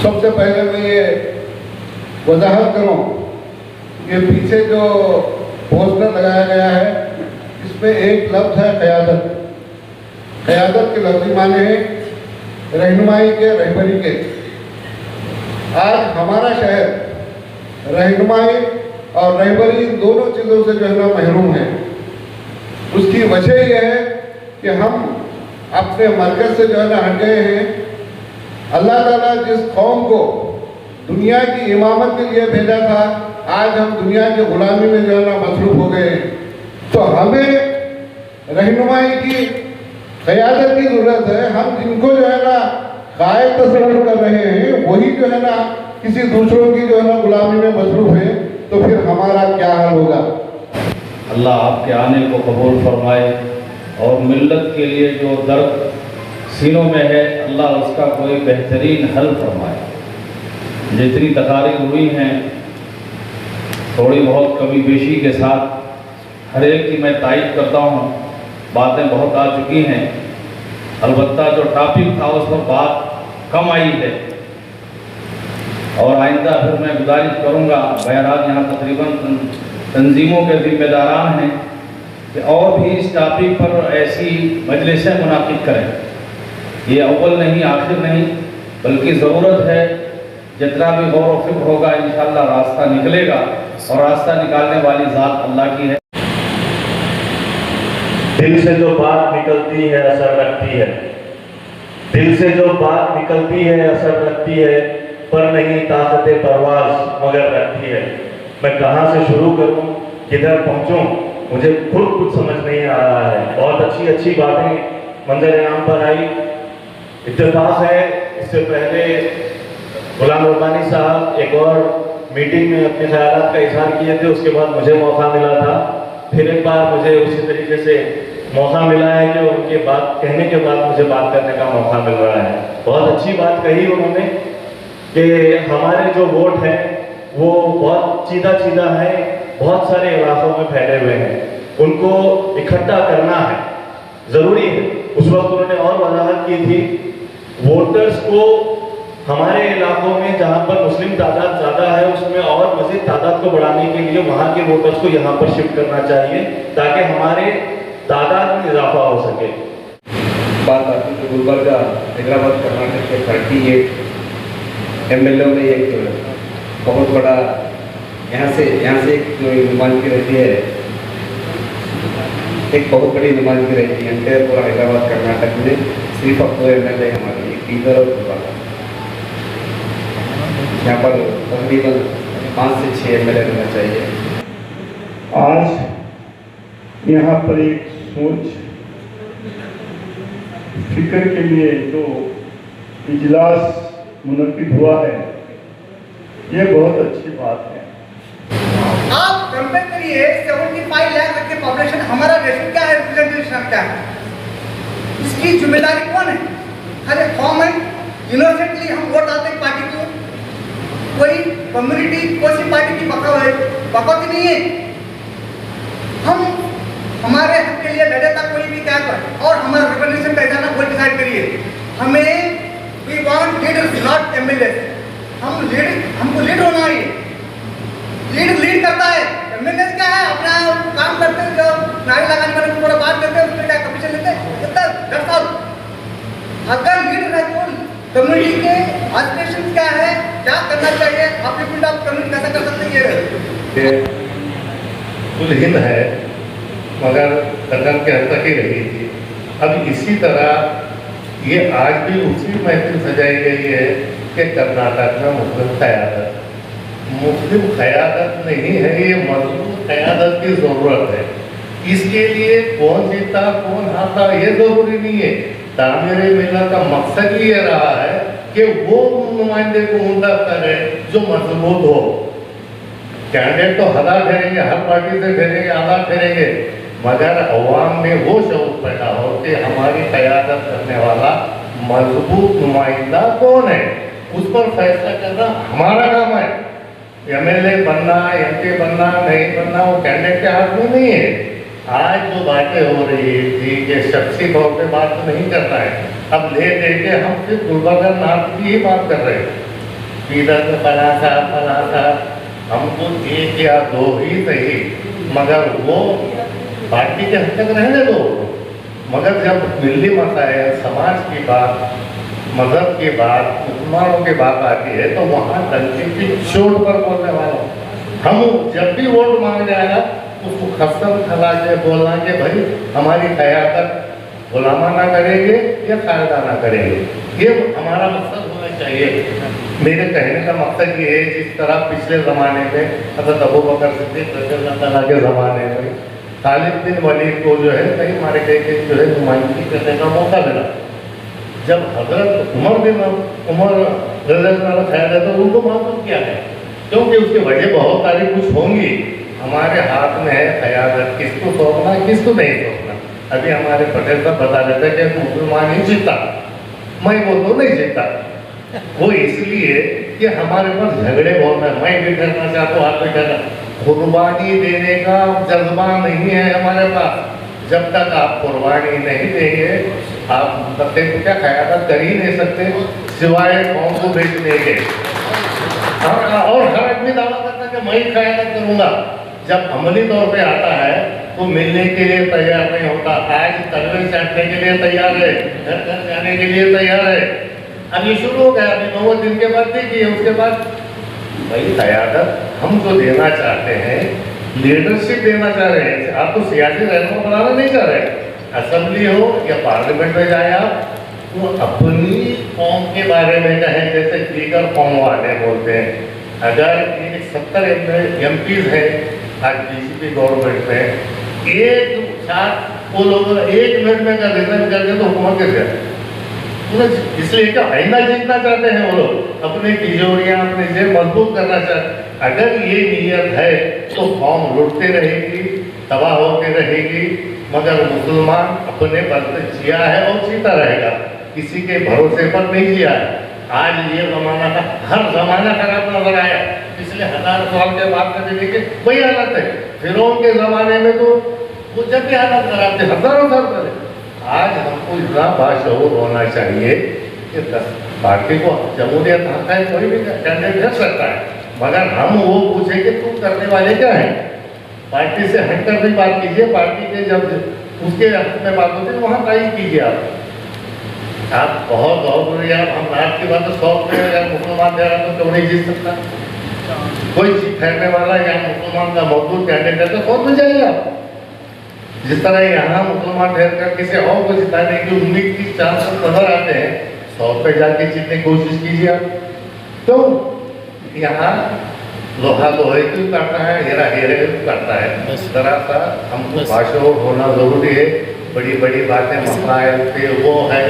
सबसे पहले मैं ये वजाहत करूं कि पीछे जो पोस्टर लगाया गया है इसमें एक लफ्ज़ है क़यादत। क़यादत के लफ्ज़ी माने हैं रहनुमाई के, रहबरी के। आज हमारा शहर रहनुमाई और रहबरी इन दोनों चीज़ों से जो है ना महरूम है। उसकी वजह यह है कि हम अपने मरकज़ से जो है ना हट गए हैं। अल्लाह ताला जिस कौम को दुनिया की इमामत के लिए भेजा था, आज हम दुनिया की गुलामी में जो है ना मसरूफ़ हो गए हैं। तो हमें रहनुमाई की, क़यादत की ज़रूरत है। हम जिनको जो है ना कायद तस्वुर कर रहे हैं वही जो है ना किसी दूसरों की जो है ना गुलामी में मसरूफ़ है, तो फिर हमारा क्या हाल होगा। अल्लाह आपके आने को कबूल फरमाए और मिल्लत के लिए जो दर्द सीनों में है अल्लाह उसका कोई बेहतरीन हल फरमाए। जितनी तकारीर हुई हैं थोड़ी बहुत कमी बेशी के साथ हर एक की मैं तायद करता हूँ। बातें बहुत आ चुकी हैं, अलबत्ता जो टॉपिक था उस पर बात कम आई है और आइंदा फिर मैं गुजारिश करूँगा, बहरहाल यहाँ तकरीबन तंजीमों के ज़िम्मेदारान हैं कि और भी इस टॉपिक पर ऐसी मजलिसें मुनाकिद करें। ये अव्वल नहीं आखिर नहीं, बल्कि ज़रूरत है। जितना भी गौर व फिक्र होगा इंशाअल्लाह रास्ता निकलेगा और रास्ता निकालने वाली ज़ात अल्लाह की है। दिल से जो बात निकलती है असर रखती है, दिल से जो बात निकलती है असर रखती है, पर नहीं ताकत परवाज़ मगर रखती है। मैं कहाँ से शुरू करूँ, किधर पहुँचूँ, मुझे खुद कुछ समझ नहीं आ रहा है। बहुत अच्छी अच्छी बातें मंजर आम पर आई। इत्तेफाक है इससे पहले गुलाम रब्बानी साहब एक और मीटिंग में अपने ख्यालात का इजहार किए थे, उसके बाद मुझे मौका मिला था। फिर एक बार मुझे उसी तरीके से मौका मिला है कि उनके बात कहने के बाद मुझे बात करने का मौका मिल रहा है। बहुत अच्छी बात कही उन्होंने कि हमारे जो वोट हैं वो बहुत चीदा चीदा है, बहुत सारे इलाकों में फैले हुए हैं, उनको इकट्ठा करना है, ज़रूरी है। उस वक्त उन्होंने और वजाहत की थी, वोटर्स को हमारे इलाकों में जहाँ पर मुस्लिम तादाद ज़्यादा है उसमें और मज़ीद तादाद को बढ़ाने के लिए वहाँ के वोटर्स को यहाँ पर शिफ्ट करना चाहिए ताकि हमारे तादाद में इजाफा हो सके। बात आती है गुलबर्गा, हैदराबाद, कर्नाटक के 38 MLA में एक बहुत बड़ा यहाँ से एक जो नुमाइंदगी रहती है, एक बहुत बड़ी नुमाइंदगी रहती है एंटायर पूरा हैदराबाद कर्नाटक में। सिर्फ अब 2 MLA हमारे, एक बीदर और गुलबर्गा। यहाँ पर तकरीबन 5 से 6 MLA रहना चाहिए। आज यहाँ पर एक सोच फिक्र के लिए जो इजलास मुनक्किद हुआ है, ये बहुत अच्छी बात है। आप कंपेयर करिए 75 लाख की पॉपुलेशन, हमारा रेशो क्या है, रिप्रेजेंटेशन क्या है, इसकी जिम्मेदारी कौन है? हर एक फॉर्म है, यूनिवर्सली हम वोट डालते हैं पार्टी को, कोई कम्युनिटी कोई सी पार्टी की बकौती नहीं है। हम हमारे हक के लिए लड़े था कोई भी क्या कर, और हमारा रिप्रेजेंटेशन कैसा ना वो डिसाइड करिए। हमें we want leaders not MLA। हम लीड, हमको लीड होना है। लीड करता है, MLA क्या है, अपना काम करते हैं, जो नारे लगाने वाले को थोड़ा बात करते हैं, उसमें क्या कमीशन लेते हैं, कितना दरअसल अगर लीड है तो कम्युनिटी के एस्पिरेशन क्या है, क्या करना चाहिए, आप रिप्रेजेंट ऑफ कम्युनिटी कैसा कर सकते हैं। ये दुल्हन है मगर लगन के हद तक ही रही थी। अब इसी तरह ये आज भी उसी महफिल सजाई गई है कि कर्नाटक में मुस्लिम क़यादत, मुस्लिम क़यादत नहीं है, ये मजबूत क़यादत की ज़रूरत है। इसके लिए कौन जीता कौन हारता ये ज़रूरी नहीं है। तामीर मिल्लत का मकसद ही ये रहा है कि वो नुमाइंदे को मुंतखब करे जो मजबूत हो। कैंडिडेट तो हदा ठहरेंगे, हर पार्टी से ठहरेंगे, आधा ठहरेंगे, मगर अवाम में वो शऊर पैदा हो कि हमारी क़यादत करने वाला मजबूत नुमाइंदा कौन है, उस पर फैसला करना हमारा काम है। MLA बनना, MP बनना नहीं बनना वो कैंडिडेट के हाथ में नहीं है। आज जो बातें हो रही थी कि शख्सी तौर पे बात तो नहीं करना है, अब ले दे के हम सिर्फ गुलबर्गा नाम की ही बात कर रहे हैं। इधर में फला था हमको एक या दो ही सही, मगर वो पार्टी के हद तक रहने दो। मगर जब दिल्ली मसाइल, समाज की बात, मजहब की बात, मुसलमानों की बात आती है तो वहाँ डंके की चोट पर बोलने वाला हम जब भी वोट मांगने आएगा उसको खसम खला के बोलना कि भाई हमारी क़यादत गुलामाना करेंगे या कायदाना करेंगे, ये हमारा मकसद होना चाहिए। मेरे कहने का मकसद ये है, जिस तरह पिछले ज़माने में हज़रत अबू बकर सिद्दीक़ रज़ियल्लाहु ताला के ज़माने में खालिद बिन वलीद को जो है कई मार्के के जो है नुमाइंदगी करने का मौका मिला। जब हज़रत उमर रज़ियल्लाहु ताला तो उनको मालूम किया है, क्योंकि उसकी वजह बहुत सारी कुछ होंगी। हमारे हाथ में है क़यादत, किसको सौंपना किसको नहीं सौंपना। अभी हमारे पटेल साहब बता देते हैं कि मुसलमान ही जीता, मैं वो तो नहीं जीता। वो इसलिए कि हमारे पास झगड़े बहुत है, मैं भी करना चाहता हूँ, आप भी करना। कुर्बानी देने का जज्बा नहीं है हमारे पास। जब तक आप कुर्बानी नहीं देंगे, आप सत्य को क्या क़यादत कर ही नहीं सकते सिवाय कौम को बेचने के। और हर आदमी दावा करता है कि मैं ही क़यादत करूँगा। जब अमली तौर पे आता है तो मिलने के लिए तैयार नहीं होता। आज तलवे चाटने के लिए तैयार है, घर घर जाने के लिए तैयार है। अब ये शुरू हो गया, अभी 9 दिन के बाद देखिए, उसके बाद भाई क़यादत हम जो देना चाहते हैं, लीडरशिप देना चाह रहे हैं। आप तो सियासी रहनुमा बनाना नहीं चाह रहे। असेंबली हो या पार्लियामेंट में जाए आप, तो अपनी कौम के बारे में कहें, जैसे दीगर कौम वाले बोलते हैं। अगर 70 MPs है आज बीजेपी गवर्नमेंट में, एक साथ वो लोग 1 मिनट में अगर रिजाइन कर दे तो हुकूमत कैसे है? इसलिए क्या आइंदा जीतना चाहते हैं वो लोग, अपनी तिजोरियां अपने जेब मजबूत करना चाहते। अगर ये नीयत है तो कौम लुटते रहेगी, तबाह होती रहेगी। मगर मुसलमान अपने बल पे जिया है और जीता रहेगा, किसी के भरोसे पर नहीं जिया है। आज ये ज़माना का हर ज़माना खराब नजर आया। पिछले 1000 साल के बाद कभी देखिए वही हालत है। फिरौन के ज़माने में तो वो जब भी हालत खराब थे, हज़ारों साल पहले। आज हमको इतना बाशऊर होना चाहिए कि 10 पार्टी को जमहूरियत हक है, कोई भी कैंडिडेट कर सकता है, मगर हम वो पूछे कि तुम करने वाले क्या हैं। पार्टी से हटकर भी बात कीजिए, पार्टी के जब उसके हक में बात होती है वहाँ तायीद कीजिए। आप बहुत यार हम रात की बात तो 100 में या मुसलमान दे रहा तो क्यों नहीं जीत सकता? कोई ठहरने वाला या मुसलमान का मौजूद कैंडिडेट है तो 100 में जाइए आप। जिस तरह यहाँ मुसलमान ठहर कर किसी और को जिताने की उम्मीद की चांसेस नजर आते हैं, 100 पे जाके जीतने की कोशिश कीजिए आप। तो यहाँ लोहा लोहे क्यों करता है, हीरा हीरे क्यों करता है? जरा सा हमको बाशऊर होना जरूरी है। बड़ी बड़ी बातें मसाइल पे वो है